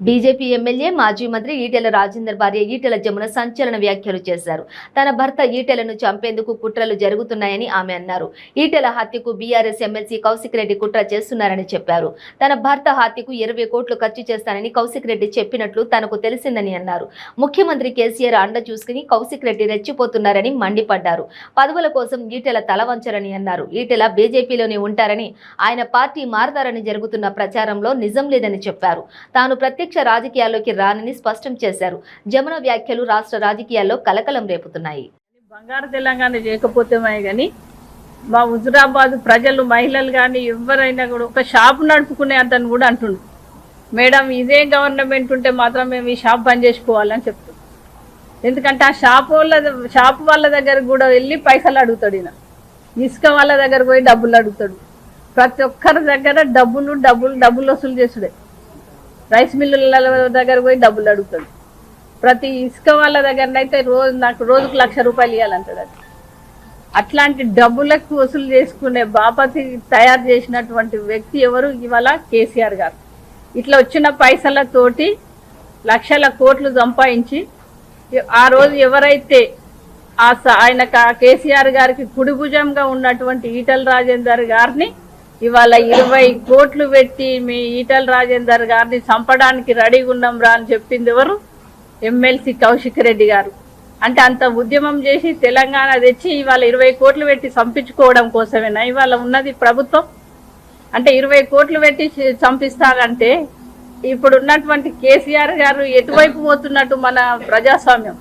BJP MLA మాజీ మంత్రి ఈటెల రాజేందర్ భార్య ఈటెల జమున సంచలన వ్యాఖ్యలు చేశారు. తన భర్త ఈటెలను చంపేందుకు కుట్రలు జరుగుతున్నాయని ఆమె అన్నారు. ఈటెల హత్యకు బీఆర్ఎస్ ఎమ్మెల్సీ కౌశిక్ రెడ్డి కుట్ర చేస్తున్నారని చెప్పారు. తన భర్త హత్యకు 20 కోట్లు ఖర్చు చేస్తానని కౌశిక్ రెడ్డి చెప్పినట్లు తనకు తెలిసిందని అన్నారు. ముఖ్యమంత్రి కేసీఆర్ అండ చూసుకుని కౌశిక్ రెడ్డి రెచ్చిపోతున్నారని మండిపడ్డారు. పదవుల కోసం ఈటెల తల వంచరని అన్నారు. ఈటెల బీజేపీలోనే ఉంటారని, ఆయన పార్టీ మారతారని జరుగుతున్న ప్రచారంలో నిజం లేదని చెప్పారు. తాను ప్రత్యక్ష రాజకీయాల్లోకి రానని స్పష్టం చేశారు. జమున వ్యాఖ్యలు రాష్ట్ర రాజకీయాల్లో కలకలం రేపుతున్నాయి. బంగారు తెలంగాణ చేయకపోతే కానీ మా హుజురాబాద్ ప్రజలు, మహిళలు కానీ ఎవరైనా కూడా ఒక షాప్ నడుపుకునే అతను కూడా అంటుండు, మేడం ఇదే గవర్నమెంట్ ఉంటే మాత్రం మేము ఈ షాప్ బంద్ చేసుకోవాలని చెప్తాం. ఎందుకంటే ఆ షాప్ వాళ్ళ దగ్గర కూడా వెళ్ళి పైసలు అడుగుతాడు. ఈయన ఇసుక వాళ్ళ దగ్గర పోయి డబ్బులు అడుగుతాడు. ప్రతి ఒక్కరి దగ్గర డబ్బులు వసూలు చేసుడే. రైస్ మిల్లుల దగ్గర పోయి డబ్బులు అడుగుతాడు. ప్రతి ఇసుక వాళ్ళ దగ్గరనైతే నాకు రోజుకు 1,00,000 రూపాయలు ఇవ్వాలంటాడు. అది అట్లాంటి డబ్బులకు వసూలు చేసుకునే బాపతి తయారు చేసినటువంటి వ్యక్తి ఎవరు? ఇవాళ కేసీఆర్ గారు. ఇట్లా వచ్చిన పైసలతోటి లక్షల కోట్లు సంపాదించి ఆ రోజు ఎవరైతే ఆయన కేసీఆర్ గారికి కుడిభుజంగా ఉన్నటువంటి ఈటెల రాజేందర్ గారిని ఇవాళ 20 కోట్లు పెట్టి మీ ఈటెల రాజేందర్ గారిని చంపడానికి రెడీగా ఉన్నాం రా అని చెప్పింది ఎవరు? ఎమ్మెల్సీ కౌశిక్ రెడ్డి గారు. అంటే అంత ఉద్యమం చేసి తెలంగాణ తెచ్చి ఇవాళ 20 కోట్లు పెట్టి చంపించుకోవడం కోసమేనా ఇవాళ ఉన్నది ప్రభుత్వం? అంటే 20 కోట్లు పెట్టి చంపిస్తారంటే ఇప్పుడు ఉన్నటువంటి కేసీఆర్ గారు ఎటువైపు పోతున్నట్టు మన ప్రజాస్వామ్యం?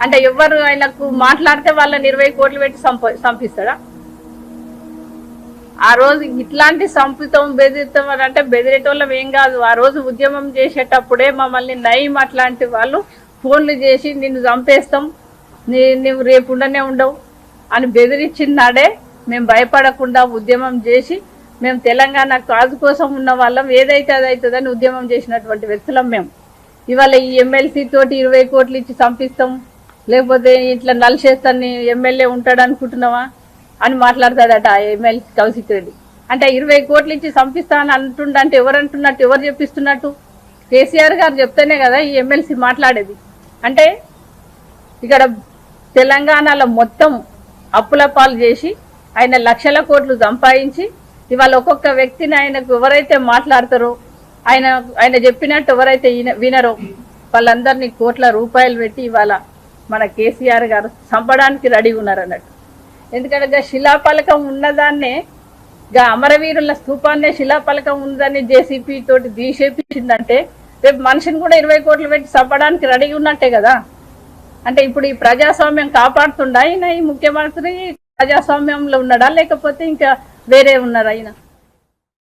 అంటే ఎవరు ఆయనకు మాట్లాడితే వాళ్ళని 20 కోట్లు పెట్టి చంపిస్తాడా? ఆ రోజు ఇట్లాంటి సంపితం బెదిరితం అని అంటే బెదిరేటోళ్ళం ఏం కాదు. ఆ రోజు ఉద్యమం చేసేటప్పుడే మమ్మల్ని నయం అట్లాంటి వాళ్ళు ఫోన్లు చేసి నిన్ను చంపేస్తాం, నువ్వు రేపు ఉండనే ఉండవు అని బెదిరించినాడే మేము భయపడకుండా ఉద్యమం చేసి మేము తెలంగాణ కాజు కోసం ఉన్న వాళ్ళం, ఏదైతే అది అవుతుందని ఉద్యమం చేసినటువంటి వ్యక్తులం మేము. ఇవాళ ఈ ఎమ్మెల్సీ తోటి 20 కోట్లు ఇచ్చి చంపిస్తాం, లేకపోతే ఇట్లా నలిసేస్తాను ఎమ్మెల్యే ఉంటాడు అనుకుంటున్నావా అని మాట్లాడతాడట ఆ ఎమ్మెల్యే కౌశిక్ రెడ్డి. అంటే 20 కోట్లు ఇచ్చి చంపిస్తానని అంటుండంటే ఎవరు అంటున్నట్టు, ఎవరు చెప్పిస్తున్నట్టు? కేసీఆర్ గారు చెప్తేనే కదా ఈ ఎమ్మెల్సీ మాట్లాడేది. అంటే ఇక్కడ తెలంగాణలో మొత్తం అప్పుల పాలు చేసి ఆయన లక్షల కోట్లు సంపాదించి ఇవాళ ఒక్కొక్క వ్యక్తిని ఆయనకు ఎవరైతే మాట్లాడతారో, ఆయన చెప్పినట్టు ఎవరైతే వినరో వాళ్ళందరినీ కోట్ల రూపాయలు పెట్టి ఇవాళ మన కేసీఆర్ గారు చంపడానికి రెడీగా ఉన్నారన్నట్టు. ఎందుకంటే శిలాపలకం ఉన్నదాన్నే, అమరవీరుల స్థూపాన్నే శిలాపలకం ఉందని జేసీపీ తోటి తీసేపించిందంటే రేపు మనిషిని కూడా 20 కోట్లు పెట్టి చంపడానికి రెడీగా ఉన్నట్టే కదా. అంటే ఇప్పుడు ఈ ప్రజాస్వామ్యం కాపాడుతుండా ఆయన? ఈ ముఖ్యమంత్రి ప్రజాస్వామ్యంలో ఉన్నాడా లేకపోతే ఇంకా వేరే ఉన్నారా ఆయన?